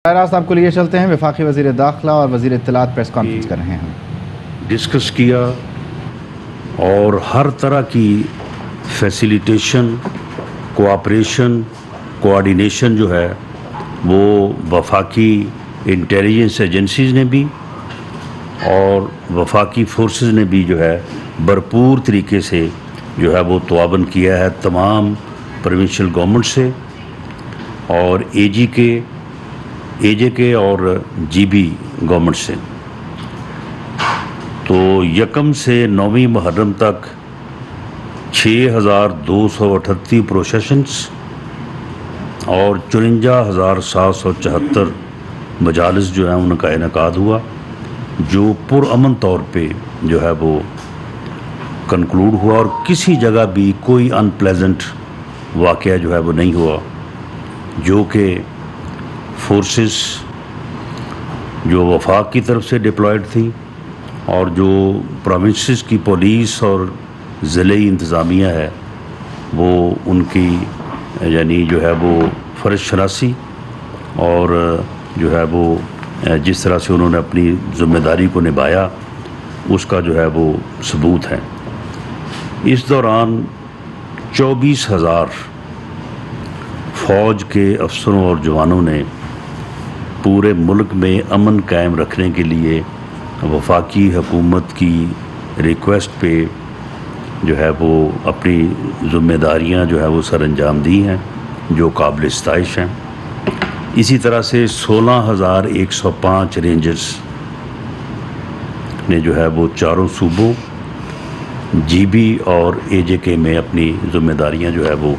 راست آپ کو لیے چلتے ہیں۔ وفاقی وزیر داخلہ اور وزیر اطلاعات پریس کانفرنس کر رہے ہیں۔ ڈسکس کیا اور ہر طرح کی فیسیلیٹیشن، کوآپریشن، کوآرڈینیشن جو ہے وہ وفاقی انٹیلیجنس ایجنسیز نے بھی اور وفاقی فورسز نے بھی جو ہے بھرپور طریقے سے جو ہے وہ تعاون کیا ہے تمام پروونشل گورنمنٹ سے اور اے جے کے اور جی بی گورنمنٹ سے۔ تو 1 سے 9 محرم تک 6238 پروسیشنز اور 54,774 مجالس جو ہیں ان کا انعقاد ہوا، جو پرامن طور پہ جو ہے وہ کنکلوڈ ہوا اور کسی جگہ بھی کوئی ان پلیزنٹ واقعہ جو ہے وہ نہیں ہوا، جو کہ فورسز جو وفاق کی طرف سے ڈپلائڈ تھیں اور جو پروونسز کی پولیس اور ضلعی انتظامیہ ہے وہ ان کی یعنی جو ہے وہ فرض شناسی اور جو ہے وہ جس طرح سے انہوں نے اپنی ذمہ داری کو نبھایا اس کا جو ہے وہ ثبوت ہے۔ اس دوران 24,000 فوج کے افسروں اور جوانوں نے پورے ملک میں امن قائم رکھنے کے لیے وفاقی حکومت کی ریکویسٹ پہ جو ہے وہ اپنی ذمہ داریاں جو ہے وہ سر انجام دی ہیں، جو قابل ستائش ہیں۔ اسی طرح سے 16,105 رینجرز نے جو ہے وہ چاروں صوبوں جی بی اور اے جے کے میں اپنی ذمہ داریاں جو ہے وہ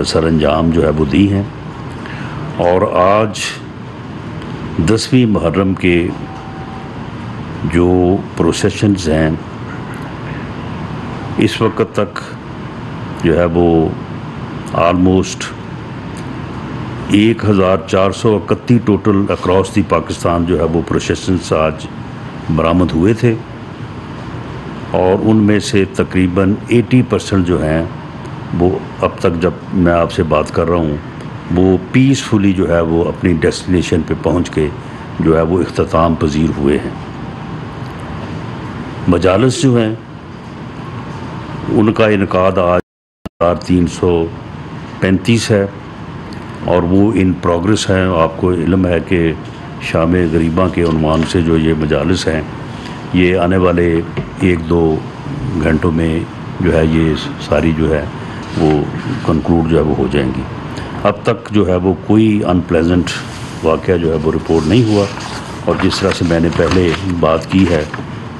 سر انجام جو ہے وہ دی ہیں۔ اور آج 10ویں محرم کے جو پروسیشنز ہیں اس وقت تک جو ہے وہ almost 1,431 total across the Pakistan جو ہے وہ پروسیشنز آج برآمد ہوئے تھے، اور ان میں سے تقریباً 80% جو ہیں وہ اب تک جب میں آپ سے بات کر رہا ہوں وہ پیسفلی جو ہے وہ اپنی ڈیسٹینیشن پہ پہنچ کے جو ہے وہ اختتام پذیر ہوئے ہیں۔ مجالس جو ہیں ان کا انعقاد آج 335 ہے اور وہ ان پروگرس ہیں۔ آپ کو علم ہے کہ شام غریباں کے عنوان سے جو یہ مجالس ہیں یہ آنے والے 1-2 گھنٹوں میں جو ہے یہ ساری جو ہے وہ کنکلوڈ جو ہے وہ ہو جائیں گی۔ اب تک جو ہے وہ کوئی ان پلیزنٹ واقعہ جو ہے وہ رپورٹ نہیں ہوا، اور جس طرح سے میں نے پہلے بات کی ہے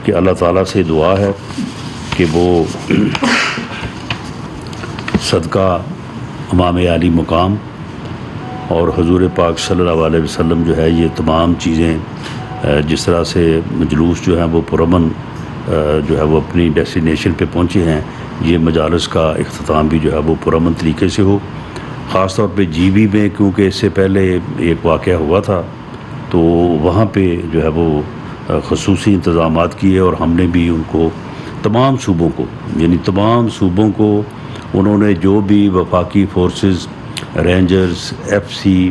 کہ اللہ تعالیٰ سے دعا ہے کہ وہ صدقہ امام عالی مقام اور حضور پاک صلی اللہ علیہ وسلم جو ہے یہ تمام چیزیں جس طرح سے مجلوس جو ہیں وہ پرامن جو ہے وہ اپنی ڈیسٹینیشن پہ پہنچے ہیں، یہ مجالس کا اختتام بھی جو ہے وہ پرامن طریقے سے ہو۔ خاص طور پہ جی بی میں کیونکہ اس سے پہلے ایک واقعہ ہوا تھا تو وہاں پہ جو ہے وہ خصوصی انتظامات کیے، اور ہم نے بھی ان کو تمام صوبوں کو یعنی تمام صوبوں کو انہوں نے جو بھی وفاقی فورسز، رینجرز، ایف سی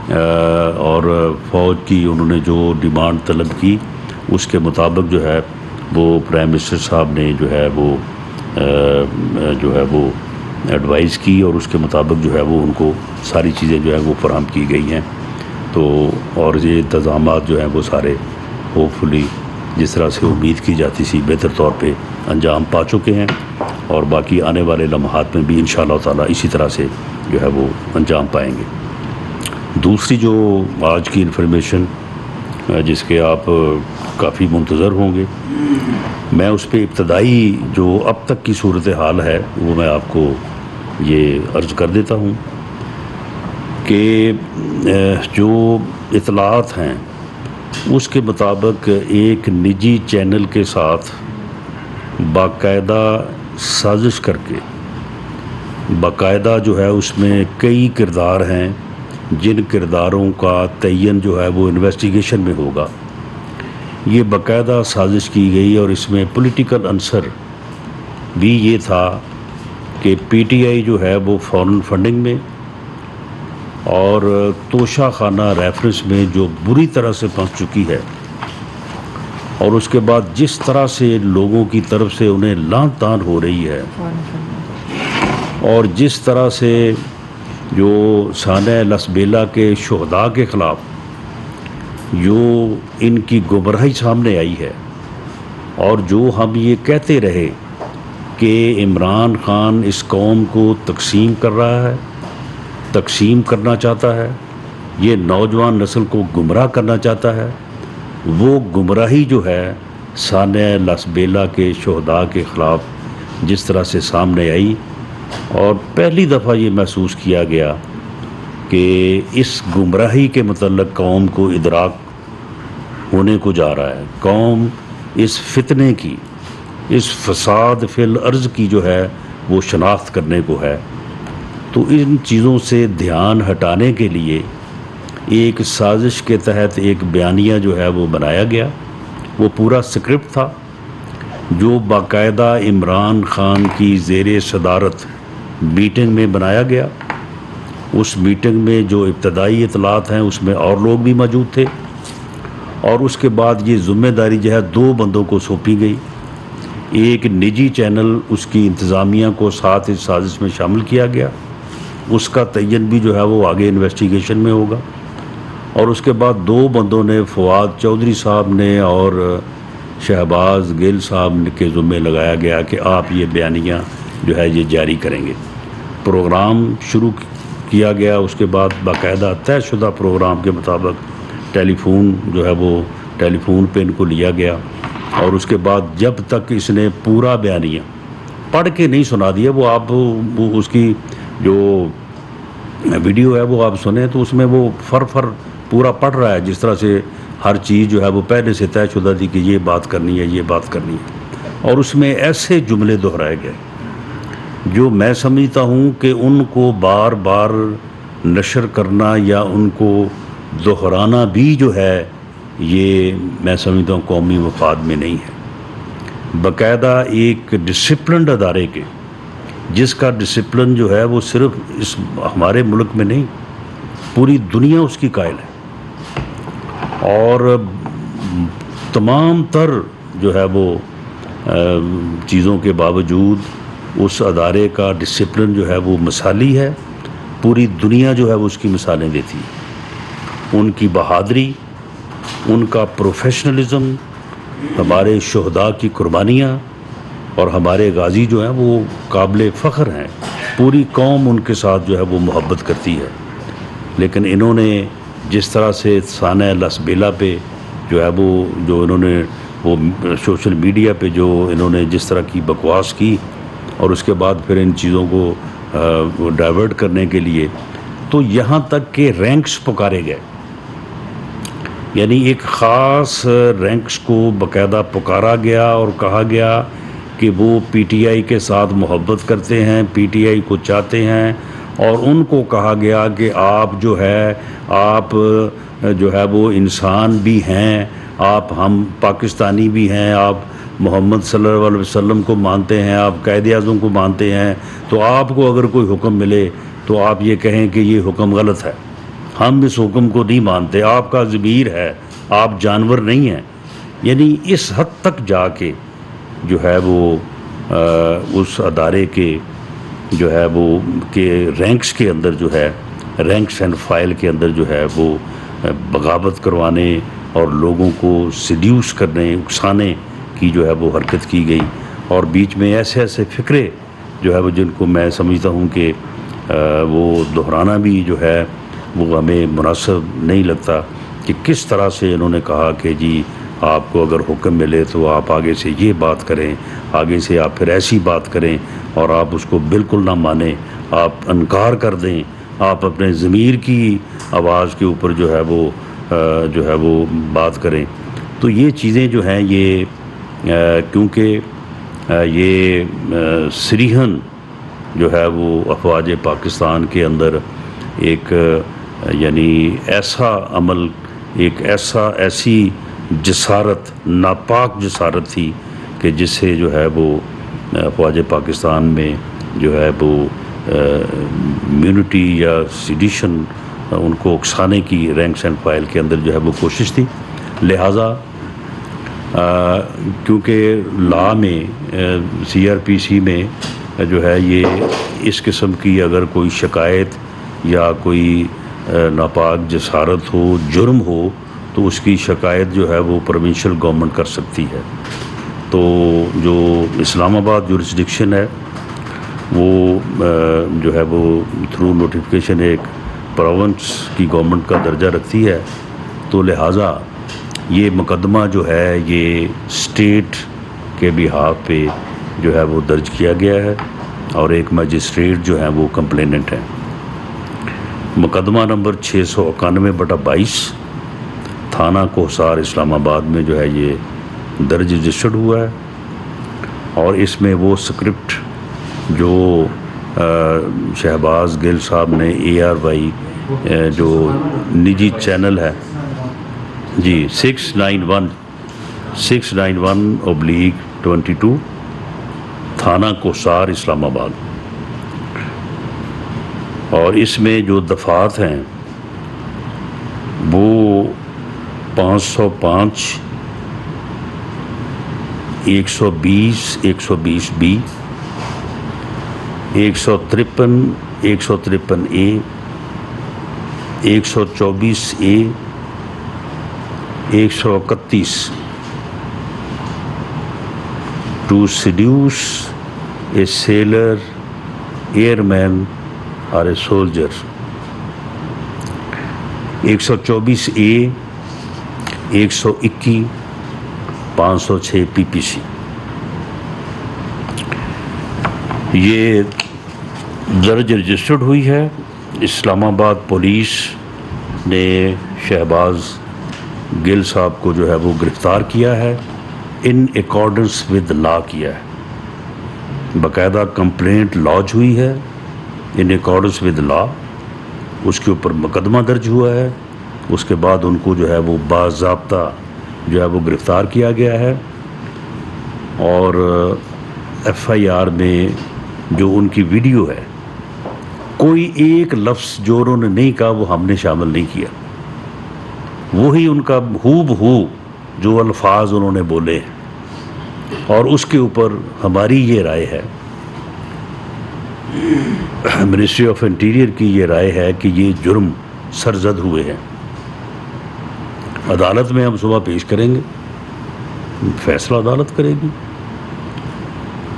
اور فوج کی انہوں نے جو ڈیمانڈ طلب کی اس کے مطابق جو ہے وہ پرائم منسٹر صاحب نے جو ہے وہ ایڈوائز کی، اور اس کے مطابق جو ہے وہ ان کو ساری چیزیں جو ہے وہ فراہم کی گئی ہیں۔ تو اور یہ انتظامات جو ہیں وہ سارے ہوپ فلی جس طرح سے امید کی جاتی تھی بہتر طور پہ انجام پا چکے ہیں، اور باقی آنے والے لمحات میں بھی انشاءاللہ تعالیٰ اسی طرح سے جو ہے وہ انجام پائیں گے۔ دوسری جو آج کی انفارمیشن جس کے آپ کافی منتظر ہوں گے، میں اس پہ ابتدائی جو اب تک کی صورتحال ہے وہ میں آپ کو یہ عرض کر دیتا ہوں کہ جو اطلاعات ہیں اس کے مطابق ایک نجی چینل کے ساتھ باقاعدہ سازش کر کے باقاعدہ جو ہے اس میں کئی کردار ہیں جن کرداروں کا تعین جو ہے وہ انویسٹیگیشن میں ہوگا، یہ باقاعدہ سازش کی گئی، اور اس میں پولیٹیکل عنصر بھی یہ تھا کہ پی ٹی آئی جو ہے وہ فارن فنڈنگ میں اور توشہ خانہ ریفرنس میں جو بری طرح سے پھنس چکی ہے، اور اس کے بعد جس طرح سے لوگوں کی طرف سے انہیں لعن طعن ہو رہی ہے، اور جس طرح سے جو سانحہ لسبیلا کے شہداء کے خلاف جو ان کی گمراہی سامنے آئی ہے، اور جو ہم یہ کہتے رہے کہ عمران خان اس قوم کو تقسیم کر رہا ہے، تقسیم کرنا چاہتا ہے، یہ نوجوان نسل کو گمراہ کرنا چاہتا ہے، وہ گمراہی جو ہے سانحہ لسبیلا کے شہداء کے خلاف جس طرح سے سامنے آئی، اور پہلی دفعہ یہ محسوس کیا گیا کہ اس گمراہی کے متعلق قوم کو ادراک ہونے کو جا رہا ہے، قوم اس فتنے کی، اس فساد فی الارض کی جو ہے وہ شناخت کرنے کو ہے۔ تو ان چیزوں سے دھیان ہٹانے کے لیے ایک سازش کے تحت ایک بیانیہ جو ہے وہ بنایا گیا، وہ پورا سکرپٹ تھا جو باقاعدہ عمران خان کی زیر صدارت میٹنگ میں بنایا گیا۔ اس میٹنگ میں جو ابتدائی اطلاعات ہیں اس میں اور لوگ بھی موجود تھے، اور اس کے بعد یہ ذمہ داری جو ہے 2 بندوں کو سونپی گئی۔ ایک نجی چینل اس کی انتظامیہ کو ساتھ اس سازش میں شامل کیا گیا، اس کا تعین بھی جو ہے وہ آگے انویسٹیگیشن میں ہوگا، اور اس کے بعد 2 بندوں نے فواد چودھری صاحب نے اور شہباز گل صاحب کے ذمہ لگایا گیا کہ آپ یہ بیانیہ جو ہے یہ جاری کریں گے۔ پروگرام شروع کیا گیا، اس کے بعد باقاعدہ طے شدہ پروگرام کے مطابق ٹیلی فون جو ہے وہ ٹیلی فون پہ ان کو لیا گیا، اور اس کے بعد جب تک اس نے پورا بیانیہ پڑھ کے نہیں سنا دیا، وہ آپ اس کی جو ویڈیو ہے وہ آپ سنیں تو اس میں وہ فر پورا پڑھ رہا ہے، جس طرح سے ہر چیز جو ہے وہ پہلے سے طے شدہ تھی کہ یہ بات کرنی ہے، یہ بات کرنی ہے، اور اس میں ایسے جملے دہرائے گئے جو میں سمجھتا ہوں کہ ان کو بار بار نشر کرنا یا ان کو دہرانا بھی جو ہے یہ میں سمجھتا ہوں قومی مفاد میں نہیں ہے۔ باقاعدہ ایک ڈسپلنڈ ادارے کے، جس کا ڈسپلن جو ہے وہ صرف اس ہمارے ملک میں نہیں پوری دنیا اس کی قائل ہے، اور تمام تر جو ہے وہ چیزوں کے باوجود اس ادارے کا ڈسپلن جو ہے وہ مثالی ہے، پوری دنیا جو ہے وہ اس کی مثالیں دیتی ہے۔ ان کی بہادری، ان کا پروفیشنلزم، ہمارے شہداء کی قربانیاں اور ہمارے غازی جو ہیں وہ قابل فخر ہیں، پوری قوم ان کے ساتھ جو ہے وہ محبت کرتی ہے۔ لیکن انہوں نے جس طرح سے سانحہ لسبیلا پہ جو ہے وہ جو انہوں نے وہ سوشل میڈیا پہ جو انہوں نے جس طرح کی بکواس کی، اور اس کے بعد پھر ان چیزوں کو ڈائیورٹ کرنے کے لیے تو یہاں تک کہ رینکس پکارے گئے، یعنی ایک خاص رینکس کو باقاعدہ پکارا گیا اور کہا گیا کہ وہ پی ٹی آئی کے ساتھ محبت کرتے ہیں، پی ٹی آئی کو چاہتے ہیں، اور ان کو کہا گیا کہ آپ جو ہے آپ جو ہے وہ انسان بھی ہیں، آپ ہم پاکستانی بھی ہیں، آپ محمد صلی اللہ علیہ وسلم کو مانتے ہیں، آپ قائد اعظم کو مانتے ہیں، تو آپ کو اگر کوئی حکم ملے تو آپ یہ کہیں کہ یہ حکم غلط ہے، ہم اس حکم کو نہیں مانتے، آپ کا ضمیر ہے، آپ جانور نہیں ہیں۔ یعنی اس حد تک جا کے جو ہے وہ اس ادارے کے جو ہے وہ کہ رینکس کے اندر جو ہے رینکس اینڈ فائل کے اندر جو ہے وہ بغاوت کروانے اور لوگوں کو سیڈیوس کرنے، اکسانے کی جو ہے وہ حرکت کی گئی، اور بیچ میں ایسے ایسے فکرے جو ہے وہ جن کو میں سمجھتا ہوں کہ وہ دہرانا بھی جو ہے وہ ہمیں مناسب نہیں لگتا، کہ کس طرح سے انہوں نے کہا کہ جی آپ کو اگر حکم ملے تو آپ آگے سے یہ بات کریں، آگے سے آپ پھر ایسی بات کریں، اور آپ اس کو بالکل نہ مانیں، آپ انکار کر دیں، آپ اپنے ضمیر کی آواز کے اوپر جو ہے وہ بات کریں۔ تو یہ چیزیں جو ہیں یہ کیونکہ یہ سریحن جو ہے وہ افواج پاکستان کے اندر ایک یعنی ایسا عمل، ایک ایسی جسارت، ناپاک جسارت تھی کہ جس سے جو ہے وہ افواج پاکستان میں جو ہے وہ امیونٹی یا سیڈیشن ان کو اکسانے کی رینکس اینڈ فائل کے اندر جو ہے وہ کوشش تھی. لہٰذا کیونکہ لا میں CRPC میں جو ہے یہ اس قسم کی اگر کوئی شکایت یا کوئی ناپاک جسارت ہو، جرم ہو، تو اس کی شکایت جو ہے وہ پروونشل گورنمنٹ کر سکتی ہے. تو جو اسلام آباد جورسڈکشن ہے وہ جو ہے وہ تھرو نوٹیفیکیشن ایک پروونس کی گورنمنٹ کا درجہ رکھتی ہے. تو لہٰذا یہ مقدمہ جو ہے یہ اسٹیٹ کے بہاف پہ جو ہے وہ درج کیا گیا ہے اور ایک مجسٹریٹ جو ہے وہ کمپلیننٹ ہیں. مقدمہ نمبر 691/22 تھانہ کوہسار اسلام آباد میں جو ہے یہ درج رجسٹرڈ ہوا ہے. اور اس میں وہ سکرپٹ جو شہباز گل صاحب نے ARY جو نجی چینل ہے جی 691/22 تھانہ کوہسار اسلام آباد، اور اس میں جو دفعات ہیں وہ 505 120 120B 153 153A 124A 131 to seduce a sailor, airman or a soldier. 124A 121 506 PPC. یہ درج رجسٹرڈ ہوئی ہے. اسلام آباد پولیس نے شہباز گل صاحب کو جو ہے وہ گرفتار کیا ہے، ان اکارڈنس ود لا کیا ہے. باقاعدہ کمپلینٹ لانچ ہوئی ہے ان اکارڈنس ود لا، اس کے اوپر مقدمہ درج ہوا ہے. اس کے بعد ان کو جو ہے وہ باضابطہ جو ہے وہ گرفتار کیا گیا ہے، اور FIR میں جو ان کی ویڈیو ہے کوئی ایک لفظ جو انہوں نے نہیں کہا وہ ہم نے شامل نہیں کیا. وہی ان کا ہو بہو جو الفاظ انہوں نے بولے ہیں، اور اس کے اوپر ہماری یہ رائے ہے، منسٹری آف انٹیریئر کی یہ رائے ہے کہ یہ جرم سرزد ہوئے ہیں. عدالت میں ہم صبح پیش کریں گے، فیصلہ عدالت کرے گی،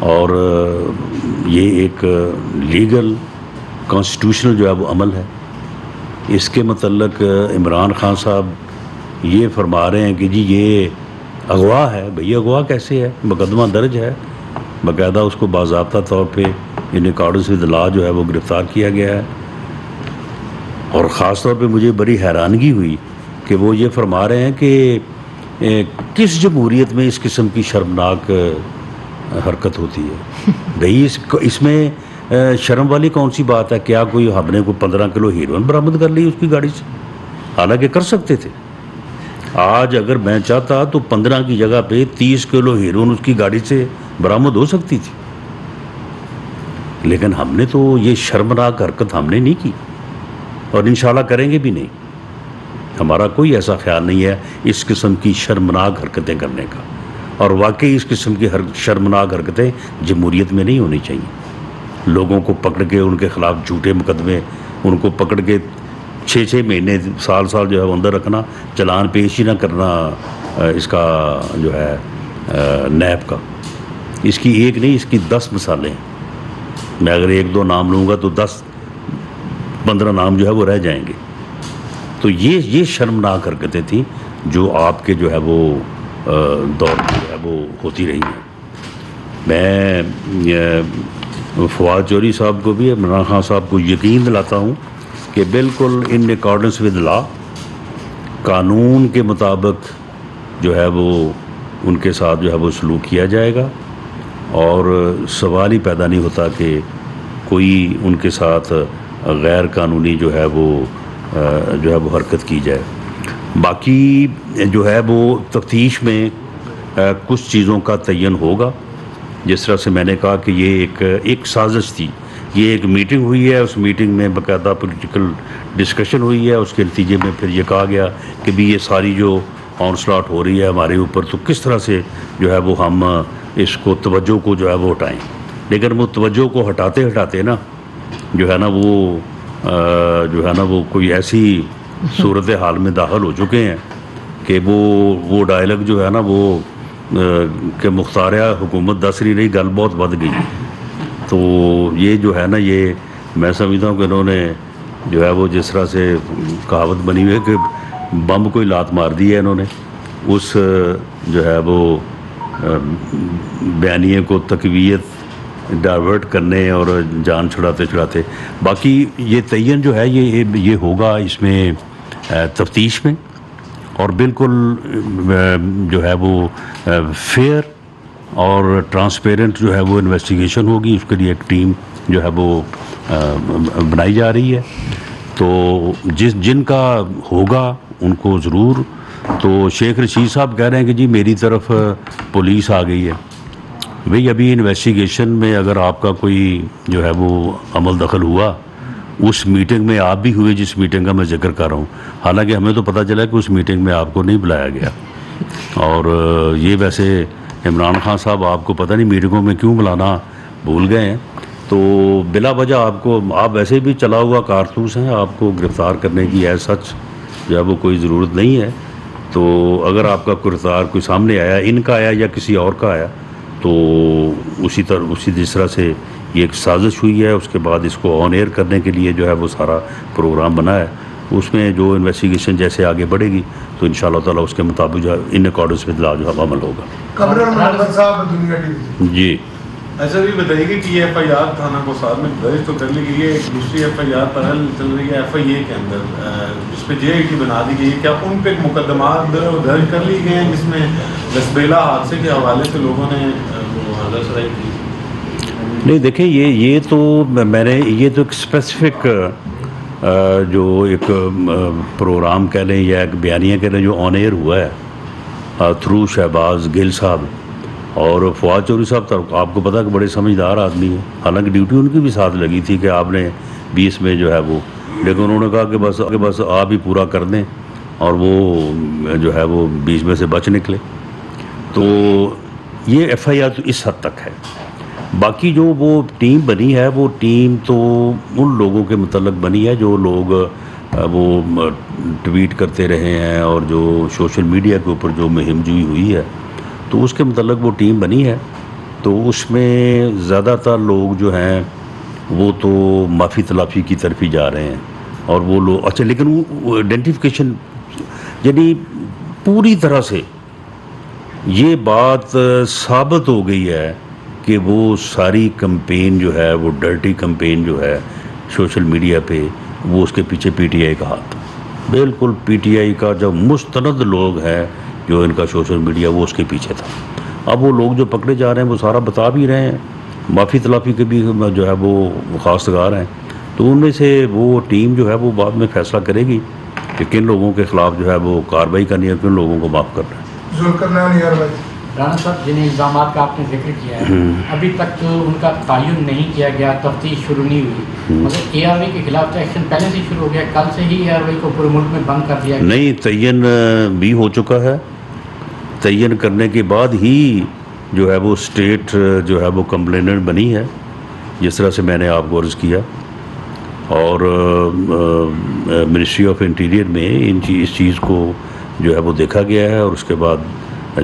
اور یہ ایک لیگل کانسٹیٹیوشنل جو ہے وہ عمل ہے. اس کے متعلق عمران خان صاحب یہ فرما رہے ہیں کہ جی یہ اغوا ہے. بھئی اغوا کیسے ہے؟ مقدمہ درج ہے، باقاعدہ اس کو باضابطہ طور پہ ان اکارڈنس ود لا جو ہے وہ گرفتار کیا گیا ہے. اور خاص طور پہ مجھے بڑی حیرانگی ہوئی کہ وہ یہ فرما رہے ہیں کہ کس جمہوریت میں اس قسم کی شرمناک حرکت ہوتی ہے. بھئی اس میں شرم والی کون سی بات ہے؟ کیا کوئی ہم نے کوئی 15 کلو ہیروئن برآمد کر لی اس کی گاڑی سے؟ حالانکہ کر سکتے تھے. آج اگر میں چاہتا تو 15 کی جگہ پہ 30 کلو ہیروئن اس کی گاڑی سے برآمد ہو سکتی تھی. لیکن ہم نے تو یہ شرمناک حرکت ہم نے نہیں کی، اور انشاءاللہ کریں گے بھی نہیں. ہمارا کوئی ایسا خیال نہیں ہے اس قسم کی شرمناک حرکتیں کرنے کا، اور واقعی اس قسم کی شرمناک حرکتیں جمہوریت میں نہیں ہونی چاہیے. لوگوں کو پکڑ کے ان کے خلاف جھوٹے مقدمے، ان کو پکڑ کے 6 مہینے سال جو ہے اندر رکھنا، چلان پیش ہی نہ کرنا اس کا جو ہے نیب کا. اس کی ایک نہیں، اس کی 10 مثالیں ہیں. میں اگر 1-2 نام لوں گا تو 10-15 نام جو ہے وہ رہ جائیں گے. تو یہ شرمناک حرکتیں تھیں جو آپ کے جو ہے وہ دور میں جو ہے وہ ہوتی رہی ہیں. میں فواد چوہدری صاحب کو بھی، عمران خان صاحب کو یقین دلاتا ہوں کہ بالکل ان اکارڈنس ود لا، قانون کے مطابق جو ہے وہ ان کے ساتھ جو ہے وہ سلوک کیا جائے گا، اور سوال ہی پیدا نہیں ہوتا کہ کوئی ان کے ساتھ غیر قانونی جو ہے وہ حرکت کی جائے. باقی جو ہے وہ تفتیش میں کچھ چیزوں کا تعین ہوگا. جس طرح سے میں نے کہا کہ یہ ایک سازش تھی یہ ایک میٹنگ ہوئی ہے, اس میٹنگ میں باقاعدہ پولیٹیکل ڈسکشن ہوئی ہے, اس کے نتیجے میں پھر یہ کہا گیا کہ بھی یہ ساری جو آن سلاٹ ہو رہی ہے ہمارے اوپر, تو کس طرح سے جو ہے وہ ہم اس کو توجہ کو جو ہے وہ ہٹائیں. لیکن وہ توجہ کو ہٹاتے ہٹاتے نا جو ہے نا وہ کوئی ایسی صورت حال میں داخل ہو چکے ہیں کہ وہ ڈائلاگ جو ہے نا وہ کہ مختاریہ حکومت دس نہیں گل بہت بد گئی. تو یہ جو ہے نا یہ میں سمجھتا ہوں کہ انہوں نے جو ہے وہ جس طرح سے کہاوت بنی ہوئی ہے کہ بم کوئی لات مار دی ہے انہوں نے, اس جو ہے وہ بیانیے کو تقویت ڈائیورٹ کرنے اور جان چھڑاتے. باقی یہ تعین جو ہے یہ ہوگا اس میں تفتیش میں, اور بالکل جو ہے وہ فیئر اور ٹرانسپیرنٹ جو ہے وہ انویسٹیگیشن ہوگی. اس کے لیے ایک ٹیم جو ہے وہ بنائی جا رہی ہے. تو جن کا ہوگا ان کو ضرور. تو شیخ رشید صاحب کہہ رہے ہیں کہ جی میری طرف پولیس آ گئی ہے. بھئی ابھی انویسٹیگیشن میں اگر آپ کا کوئی جو ہے وہ عمل دخل ہوا, اس میٹنگ میں آپ بھی ہوئے جس میٹنگ کا میں ذکر کر رہا ہوں, حالانکہ ہمیں تو پتہ چلا کہ اس میٹنگ میں آپ کو نہیں بلایا گیا. اور یہ ویسے عمران خان صاحب آپ کو پتہ نہیں میٹنگوں میں کیوں بلانا بھول گئے ہیں. تو بلا وجہ آپ ویسے بھی چلا ہوا کارتوس ہیں, آپ کو گرفتار کرنے کی ایز سچ جو ہے وہ کوئی ضرورت نہیں ہے. تو اگر آپ کا کردار کوئی سامنے آیا, ان کا آیا یا کسی اور کا آیا, تو اسی جس طرح سے یہ ایک سازش ہوئی ہے, اس کے بعد اس کو آن ایئر کرنے کے لیے جو ہے وہ سارا پروگرام بنا ہے. اس میں جو انویسٹیگیشن جیسے آگے بڑھے گی تو انشاءاللہ تعالیٰ اس کے مطابق جو ہے ان اکارڈنس ود لا جو ہے عمل ہوگا. جی ایسا بھی بتائیے کہ یہ ایف آئی آر تھانہ کو ساتھ میں درج تو کر لی گئی ہے, ایک دوسری ایف آئی آر پیرل چل رہی ہے ایف آئی اے کے اندر جس پہ جے آئی ٹی بنا دی گئی ہے, کیا ان پہ مقدمات درج کر لی گئے ہیں جس میں لسبیلا حادثے کے حوالے سے لوگوں نے حاضر سرائی کی؟ نہیں دیکھیں یہ تو میں نے یہ تو ایک اسپیسیفک جو ایک پروگرام کہہ لیں یا ایک بیانیہ کہہ لیں جو آن ایئر ہوا ہے تھرو شہباز گل صاحب اور فواد چودھری صاحب. تو آپ کو پتا کہ بڑے سمجھدار آدمی ہیں, حالانکہ ڈیوٹی ان کی بھی ساتھ لگی تھی کہ آپ نے 20 میں جو ہے وہ, لیکن انہوں نے کہا کہ بس آپ ہی پورا کر دیں, اور وہ جو ہے وہ 20 میں سے بچ نکلے. تو یہ ایف آئی آر تو اس حد تک ہے. باقی جو وہ ٹیم بنی ہے وہ ٹیم تو ان لوگوں کے متعلق بنی ہے جو لوگ وہ ٹویٹ کرتے رہے ہیں اور جو سوشل میڈیا کے اوپر جو مہم جوئی ہوئی ہے, تو اس کے متعلق وہ ٹیم بنی ہے. تو اس میں زیادہ تر لوگ جو ہیں وہ تو معافی تلافی کی طرف ہی جا رہے ہیں, اور وہ لوگ اچھا, لیکن وہ آئیڈینٹیفیکیشن یعنی پوری طرح سے یہ بات ثابت ہو گئی ہے کہ وہ ساری کمپین جو ہے وہ ڈرٹی کمپین جو ہے سوشل میڈیا پہ, وہ اس کے پیچھے پی ٹی آئی کا ہاتھ تھا. بالکل پی ٹی آئی کا جو مستند لوگ ہیں جو ان کا سوشل میڈیا وہ اس کے پیچھے تھا. اب وہ لوگ جو پکڑے جا رہے ہیں وہ سارا بتا بھی رہے ہیں, معافی تلافی کے بھی جو ہے وہ خواستگار ہیں. تو ان میں سے وہ ٹیم جو ہے وہ بعد میں فیصلہ کرے گی کہ کن لوگوں کے خلاف جو ہے وہ کارروائی کرنی ہے, کن لوگوں کو معاف کرنا ہے. رانا صاحب جن الزامات کا آپ نے ذکر کیا ہے ابھی تک ان کا تعین نہیں کیا گیا, تفتیش شروع نہیں ہوئی, مگر اے آر وائی کے خلاف تو ایکشن پہلے سے شروع ہو گیا, کل سے ہی اے آر وائی کو پورے ملک میں بند کر دیا گیا. نہیں, تعین بھی ہو چکا ہے. تعین کرنے کے بعد ہی جو ہے وہ اسٹیٹ جو ہے وہ کمپلیننٹ بنی ہے, جس طرح سے میں نے آپ کو عرض کیا. اور منسٹری آف انٹیریئر میں اس چیز کو جو ہے وہ دیکھا گیا ہے, اور اس کے بعد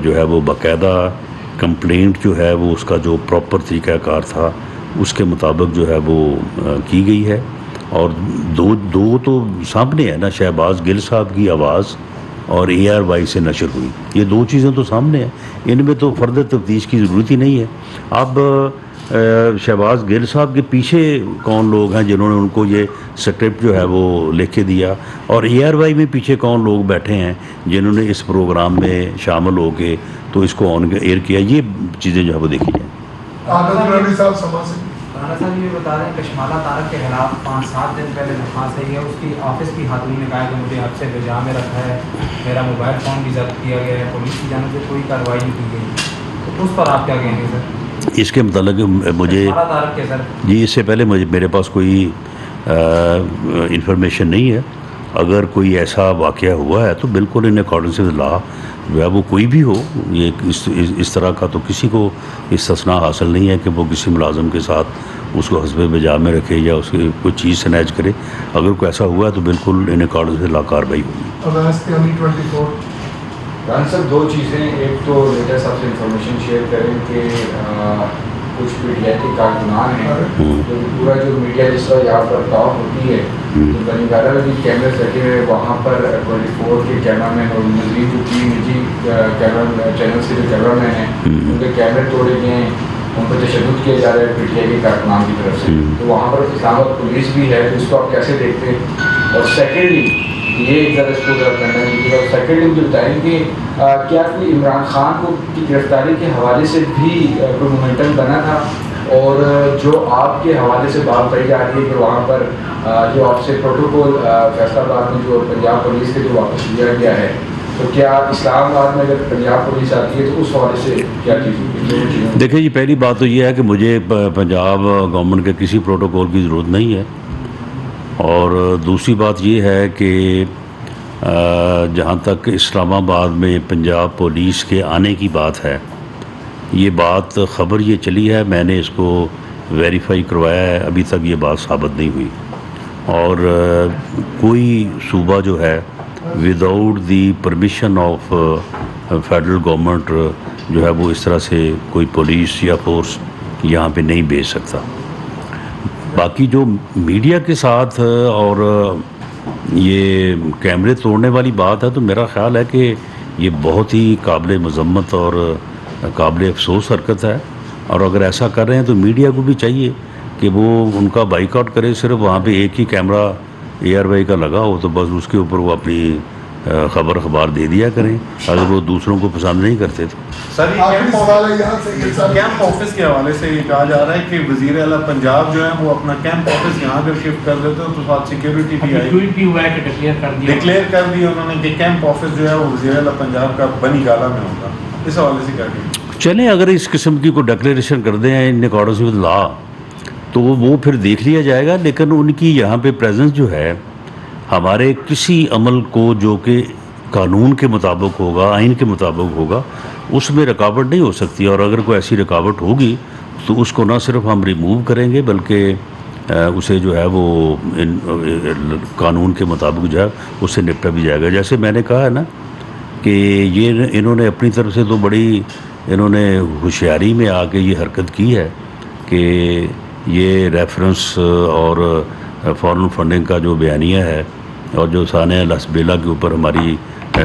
جو ہے وہ باقاعدہ کمپلینٹ جو ہے وہ اس کا جو پراپر طریقہ کار تھا اس کے مطابق جو ہے وہ کی گئی ہے. اور دو تو سامنے ہے نا, شہباز گل صاحب کی آواز اور اے آر وائی سے نشر ہوئی, یہ دو چیزیں تو سامنے ہیں, ان میں تو فردر تفتیش کی ضرورت ہی نہیں ہے. اب شہباز گل صاحب کے پیچھے کون لوگ ہیں جنہوں نے ان کو یہ اسکرپٹ جو ہے وہ لکھ کے دیا, اور اے آر وائی میں پیچھے کون لوگ بیٹھے ہیں جنہوں نے اس پروگرام میں شامل ہو کے تو اس کو آن ایئر کیا, یہ چیزیں جو ہے وہ دیکھی جائیں. رانا صاحب یہ بتا رہے ہیں کہ شمالہ طارق کے خلاف 5-7 دن پہلے درخواست ہے, اس کی آفس کی خاتون نے کہا کہ مجھے حد سے بجا میں رکھا ہے, میرا موبائل فون بھی ضبط کیا گیا ہے, پولیس کی جانب سے کوئی کارروائی نہیں کی گئی, تو اس پر آپ کیا کہیں گے سر؟ اس کے متعلق مجھے جی اس سے پہلے میرے پاس کوئی انفارمیشن نہیں ہے. اگر کوئی ایسا واقعہ ہوا ہے تو بالکل ان اکارڈنس ود لا جو ہے وہ کوئی بھی ہو, یہ اس طرح کا تو کسی کو استثناء حاصل نہیں ہے کہ وہ کسی ملازم کے ساتھ اس کو حسب بجا میں رکھے یا اس کی کوئی چیز سنیچ کرے. اگر کوئی ایسا ہوا ہے تو بالکل ان اکارڈنس ود لا کارروائی ہوگی. ران صاحب دو چیزیں, ایک تو میڈیا صاحب سے انفارمیشن شیئر کریں کہ کچھ میڈیا کے کارکنان ہیں جو پورا جو میڈیا جس طرح یہاں پر ٹاک ہوتی ہے تو بنی گالہ میں بھی کیمرے لگے ہوئے, وہاں پر 24 کے کیمرہ مین اور مزید جو 3 نجی کیمرہ چینلس کے جو کیمرہ مین ہیں ان کے کیمرے توڑے گئے ہیں, ان پر تشدد کیا جا رہا ہے پی ٹی آئی کے کارکنان کی طرف سے. تو وہاں پر اسلام آباد پولیس بھی ہے, تو اس کو آپ کیسے دیکھتے ہیں؟ اور سیکنڈلی یہ ایک ذرا اس کو کرنا ہے, اور سیکنڈلی مجھے بتائیں کہ کیا کوئی عمران خان کو کی گرفتاری کے حوالے سے بھی کوئی مومنٹم بنا تھا, اور جو آپ کے حوالے سے بات کہی جا رہی ہے کہ وہاں پر جو آپ سے پروٹوکول فیصلہ آباد میں جو پنجاب پولیس کے جو واپس لیا گیا ہے, تو کیا اسلام آباد میں اگر پنجاب پولیس آتی ہے تو اس حوالے سے کیا چیز ہوگی؟ دیکھیں جی, پہلی بات تو یہ ہے کہ مجھے پنجاب گورنمنٹ کے کسی پروٹوکول کی ضرورت نہیں ہے, اور دوسری بات یہ ہے کہ جہاں تک اسلام آباد میں پنجاب پولیس کے آنے کی بات ہے, یہ بات خبر یہ چلی ہے, میں نے اس کو ویریفائی کروایا ہے, ابھی تک یہ بات ثابت نہیں ہوئی. اور کوئی صوبہ جو ہے without the permission of federal government جو ہے وہ اس طرح سے کوئی پولیس یا فورس یہاں پہ نہیں بھیج سکتا. باقی جو میڈیا کے ساتھ اور یہ کیمرے توڑنے والی بات ہے, تو میرا خیال ہے کہ یہ بہت ہی قابل مذمت اور قابل افسوس حرکت ہے, اور اگر ایسا کر رہے ہیں تو میڈیا کو بھی چاہیے کہ وہ ان کا بائیک آؤٹ کرے. صرف وہاں پہ ایک ہی کیمرہ اے آر وائی کا لگا ہو تو بس اس کے اوپر وہ اپنی خبر دے دیا کریں, اگر وہ دوسروں کو پسند نہیں کرتے تو. سر کیمپ آفس کے حوالے سے یہ کہا جا رہا ہے کہ وزیر اعلیٰ پنجاب جو ہے وہ اپنا کیمپ آفس یہاں اگر شفٹ کر دیتے تو ساتھ سیکیورٹی بھی آئی, ڈکلیئر کر دیا انہوں نے کہ کیمپ آفس جو ہے وہ وزیر اعلیٰ پنجاب کا بنی گالہ میں ہوگا. اس حوالے سے کیا کہیں؟ چلیں, اگر اس قسم کی کوئی ڈکلیریشن کر دیں ان اکارڈنس ود لا تو وہ پھر دیکھ لیا جائے گا, لیکن ان کی یہاں پہ پریزنس جو ہے ہمارے کسی عمل کو جو کہ قانون کے مطابق ہوگا, آئین کے مطابق ہوگا, اس میں رکاوٹ نہیں ہو سکتی. اور اگر کوئی ایسی رکاوٹ ہوگی تو اس کو نہ صرف ہم ریموو کریں گے بلکہ اسے جو ہے وہ قانون کے مطابق جو ہے اس سے نپٹا بھی جائے گا. جیسے میں نے کہا ہے نا کہ یہ انہوں نے اپنی طرف سے تو بڑی انہوں نے ہوشیاری میں آ کے یہ حرکت کی ہے کہ یہ ریفرنس اور فارن فنڈنگ کا جو بیانیہ ہے اور جو سانحہ لسبیلا کے اوپر ہماری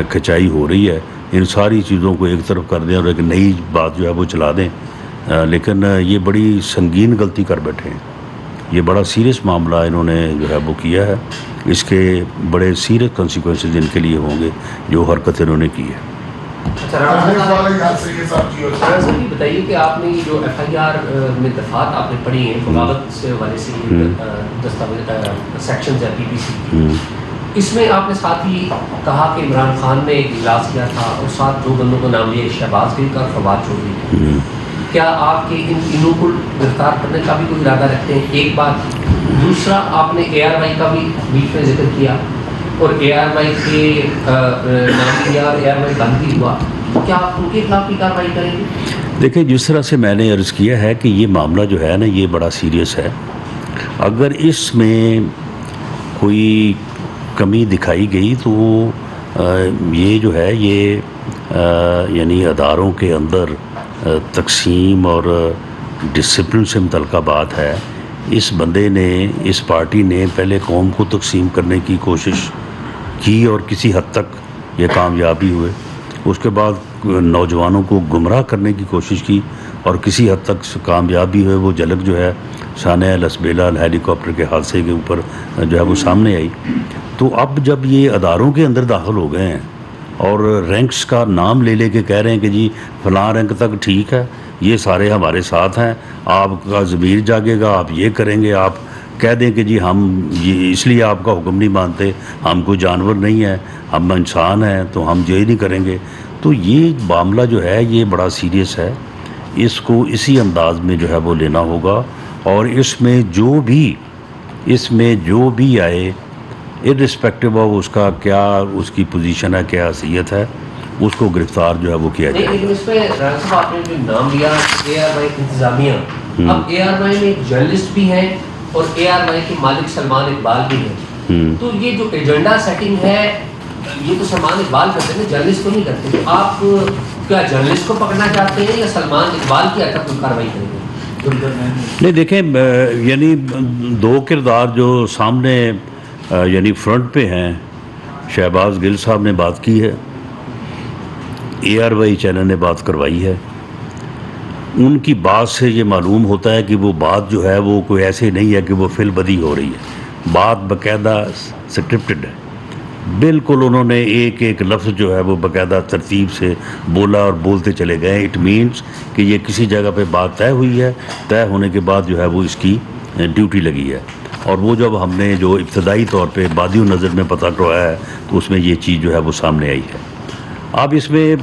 کھچائی ہو رہی ہے, ان ساری چیزوں کو ایک طرف کر دیں اور ایک نئی بات جو ہے وہ چلا دیں. لیکن یہ بڑی سنگین غلطی کر بیٹھے ہیں, یہ بڑا سیریس معاملہ انہوں نے جو ہے وہ کیا ہے, اس کے بڑے سیریس کنسیکوینسز ان کے لیے ہوں گے جو حرکت انہوں نے کی ہے. بتائیے کہ آپ نے جو ایف آئی آر میں دفعات آپ نے پڑھی ہیں بغاوت سے والے سے دستاویز سیکشنز ہے پی پی سی, اس میں آپ نے ساتھ ہی کہا کہ عمران خان نے ایک اجلاس کیا تھا اور ساتھ 2 بندوں کا نام لیا, شہباز گل کا اور فواد چودھری. کیا آپ کے ان تینوں کو گرفتار کرنے کا بھی کوئی ارادہ رکھتے ہیں؟ ایک بات. دوسرا, آپ نے اے آر وائی کا بھی بیچ میں ذکر کیا اور اے آر وائی کے نام لیا اور اے آر وائی بند بھی ہوا, تو کیا آپ ان کے خلاف بھی کارروائی کریں گے؟ دیکھیں, جس طرح سے میں نے عرض کیا ہے کہ یہ معاملہ جو ہے نا یہ بڑا سیریس ہے. اگر اس میں کوئی کمی دکھائی گئی تو یہ جو ہے یہ یعنی اداروں کے اندر تقسیم اور ڈسپلن سے متعلقہ بات ہے. اس بندے نے, اس پارٹی نے پہلے قوم کو تقسیم کرنے کی کوشش کی اور کسی حد تک یہ کامیاب بھی ہوئے. اس کے بعد نوجوانوں کو گمراہ کرنے کی کوشش کی اور کسی حد تک کامیاب بھی ہوئے. وہ جھلک جو ہے سانحہ لسبیلا ہیلی کاپٹر کے حادثے کے اوپر جو ہے وہ سامنے آئی. تو اب جب یہ اداروں کے اندر داخل ہو گئے ہیں اور رینکس کا نام لے لے کے کہہ رہے ہیں کہ جی فلاں رینک تک ٹھیک ہے, یہ سارے ہمارے ساتھ ہیں, آپ کا ضمیر جاگے گا, آپ یہ کریں گے, آپ کہہ دیں کہ جی ہم یہ اس لیے آپ کا حکم نہیں مانتے, ہم کوئی جانور نہیں ہیں, ہم انسان ہیں, تو ہم یہ نہیں کریں گے. تو یہ معاملہ جو ہے یہ بڑا سیریس ہے. اس کو اسی انداز میں جو ہے وہ لینا ہوگا، اور اس میں جو بھی آئے ارسپیکٹو آف اس کا کیا اس کی پوزیشن ہے، کیا حیثیت ہے، اس کو گرفتار جو ہے وہ کیا جائے۔ لیکن اس میں رانا صاحب آپ نے جو نام لیا اے آر وائی انتظامیہ، اب اے آر وائی میں جرنلسٹ بھی ہیں اور اے آر وائی کے مالک سلمان اقبال بھی ہیں، تو یہ جو ایجنڈا سیٹنگ ہے یہ تو سلمان اقبال کرتے ہیں، جرنلسٹ کو نہیں کرتے، تو آپ کیا جرنلسٹ کو پکڑنا چاہتے ہیں یا سلمان اقبال کی حد تک کوئی کارروائی کریں گے؟ نہیں دیکھیں، یعنی دو کردار جو سامنے یعنی فرنٹ پہ ہیں، شہباز گل صاحب نے بات کی ہے، اے آر وائی چینل نے بات کروائی ہے، ان کی بات سے یہ معلوم ہوتا ہے کہ وہ بات جو ہے وہ کوئی ایسے نہیں ہے کہ وہ فل بدی ہو رہی ہے، بات باقاعدہ سکرپٹڈ ہے، بالکل انہوں نے ایک ایک لفظ جو ہے وہ باقاعدہ ترتیب سے بولا اور بولتے چلے گئے۔ اٹ مینس کہ یہ کسی جگہ پہ بات طے ہوئی ہے، طے ہونے کے بعد جو ہے وہ اس کی ڈیوٹی لگی ہے، اور وہ جب ہم نے جو ابتدائی طور پہ بادی النظر میں پتہ کروایا ہے تو اس میں یہ چیز جو ہے وہ سامنے آئی ہے۔ اب اس میں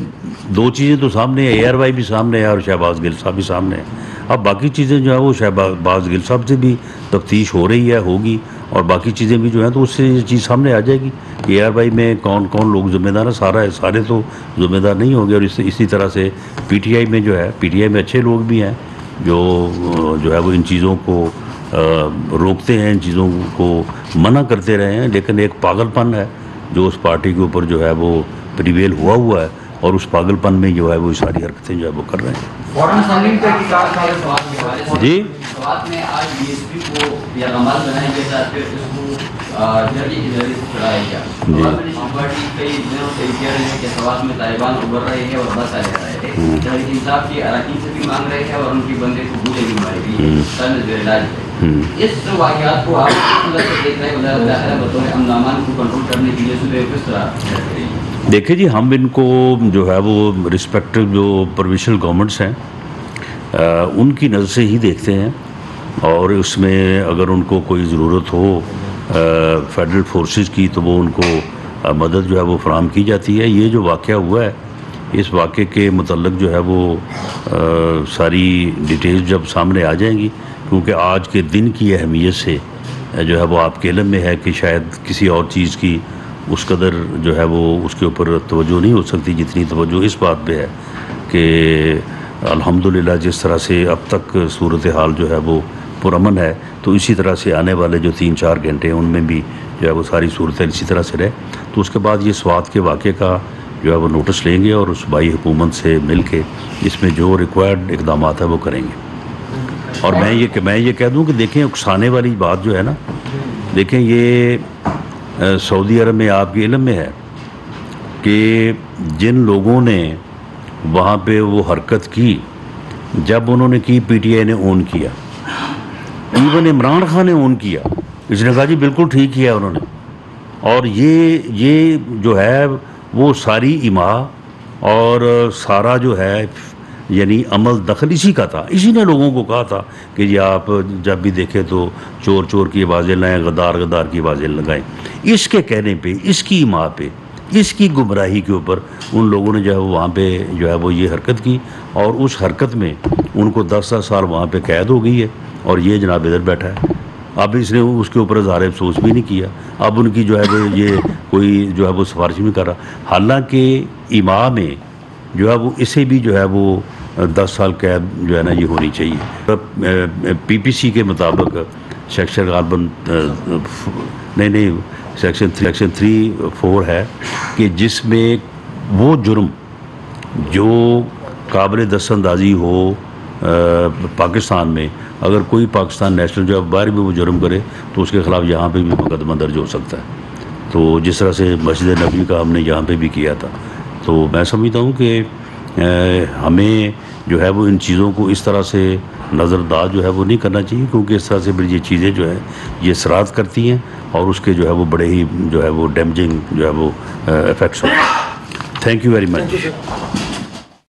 دو چیزیں تو سامنے ہیں، اے آر وائی بھی سامنے ہے اور شہباز گل صاحب بھی سامنے ہیں۔ اب باقی چیزیں جو ہیں وہ شہباز گل صاحب سے بھی تفتیش ہو رہی ہے، ہوگی، اور باقی چیزیں بھی جو ہیں تو اس سے یہ چیز سامنے آ جائے گی کہ اے آر وائی میں کون کون لوگ ذمہ دار ہیں، سارے تو ذمہ دار نہیں ہوں گے، اور اسی طرح سے پی ٹی آئی میں جو ہے، پی ٹی آئی میں اچھے لوگ بھی ہیں جو ہے وہ ان چیزوں کو روکتے ہیں، ان چیزوں کو منع کرتے رہے ہیں، لیکن ایک پاگل پن ہے جو اس پارٹی کے اوپر جو ہے وہ پریویل ہوا ہے، اور اس پاگل پن میں جو ہے وہ ساری حرکتیں جو ہے وہ کر رہے ہیں۔ فورن فنڈنگ پہ جی سوات میں آج بی ایس پی کو یا کمال بنانے کے ساتھ پھر اس کو جرگی کی ذریعے سے چڑھایا گیا، پارٹی کئی دنوں سے کہہ رہے ہیں کہ سوات میں طالبان ابھر رہے ہیں اور بس آ رہے ہیں، تحریک انصاف کی اراکین سے بھی مانگ رہے ہیں اور ان کی بندے کو گولے بھی ماری گئی، زیر علاج ہے۔ اس واقعات کو آپ کس طرح سے دیکھ رہے ہیں؟ وزارت داخلہ بطور امن و امان کو کنٹرول کرنے کے لیے صوبے کس طرح؟ دیکھیں جی، ہم ان کو جو ہے وہ رسپیکٹو جو پروونشل گورنمنٹس ہیں ان کی نظر سے ہی دیکھتے ہیں، اور اس میں اگر ان کو کوئی ضرورت ہو فیڈرل فورسز کی تو وہ ان کو مدد جو ہے وہ فراہم کی جاتی ہے۔ یہ جو واقعہ ہوا ہے، اس واقعے کے متعلق جو ہے وہ ساری ڈیٹیلز جب سامنے آ جائیں گی، کیونکہ آج کے دن کی اہمیت سے جو ہے وہ آپ کے علم میں ہے کہ شاید کسی اور چیز کی اس قدر جو ہے وہ اس کے اوپر توجہ نہیں ہو سکتی جتنی توجہ اس بات پہ ہے کہ الحمدللہ جس طرح سے اب تک صورتحال جو ہے وہ پرامن ہے، تو اسی طرح سے آنے والے جو 3-4 گھنٹے ہیں ان میں بھی جو ہے وہ ساری صورتیں اسی طرح سے رہے، تو اس کے بعد یہ سوات کے واقعے کا جو ہے وہ نوٹس لیں گے اور صوبائی حکومت سے مل کے اس میں جو ریکوائرڈ اقدامات ہیں وہ کریں گے۔ اور میں یہ کہہ دوں کہ دیکھیں، اکسانے والی بات جو ہے نا، دیکھیں یہ سعودی عرب میں آپ کے علم میں ہے کہ جن لوگوں نے وہاں پہ وہ حرکت کی، جب انہوں نے کی پی ٹی آئی نے اون کیا، ایون عمران خان نے اون کیا، اس نے کہا جی بالکل ٹھیک کیا انہوں نے، اور یہ جو ہے وہ ساری ایما اور سارا جو ہے یعنی عمل دخل اسی کا تھا، اسی نے لوگوں کو کہا تھا کہ یہ آپ جب بھی دیکھیں تو چور چور کی آوازیں لائیں، غدار غدار کی آوازیں لگائیں۔ اس کے کہنے پہ، اس کی ایما پہ، اس کی گمراہی کے اوپر ان لوگوں نے جو ہے وہاں پہ جو ہے وہ یہ حرکت کی، اور اس حرکت میں ان کو 10 سال وہاں پہ قید ہو گئی ہے، اور یہ جناب ادھر بیٹھا ہے۔ اب اس نے اس کے اوپر اظہار افسوس بھی نہیں کیا، اب ان کی جو ہے وہ یہ کوئی جو ہے وہ سفارش بھی کر رہا، حالانکہ ایما میں جو ہے وہ اسے بھی جو ہے وہ 10 سال قید جو ہے نا یہ ہونی چاہیے۔ پی پی سی کے مطابق سیکشن غالباً نہیں سیکشن 3-4 ہے کہ جس میں وہ جرم جو قابل دست اندازی ہو پاکستان میں، اگر کوئی پاکستان نیشنل جو باہر بھی وہ جرم کرے تو اس کے خلاف یہاں پہ بھی مقدمہ درج ہو سکتا ہے۔ تو جس طرح سے مسجد نبوی کا ہم نے یہاں پہ بھی کیا تھا، تو میں سمجھتا ہوں کہ ہمیں جو ہے وہ ان چیزوں کو اس طرح سے نظر انداز جو ہے وہ نہیں کرنا چاہیے، کیونکہ اس طرح سے پھر یہ چیزیں جو ہے یہ اثرات کرتی ہیں اور اس کے جو ہے وہ بڑے ہی جو ہے وہ ڈیمیجنگ جو ہے وہ افیکٹس ہوتے ہیں۔ Thank you very much.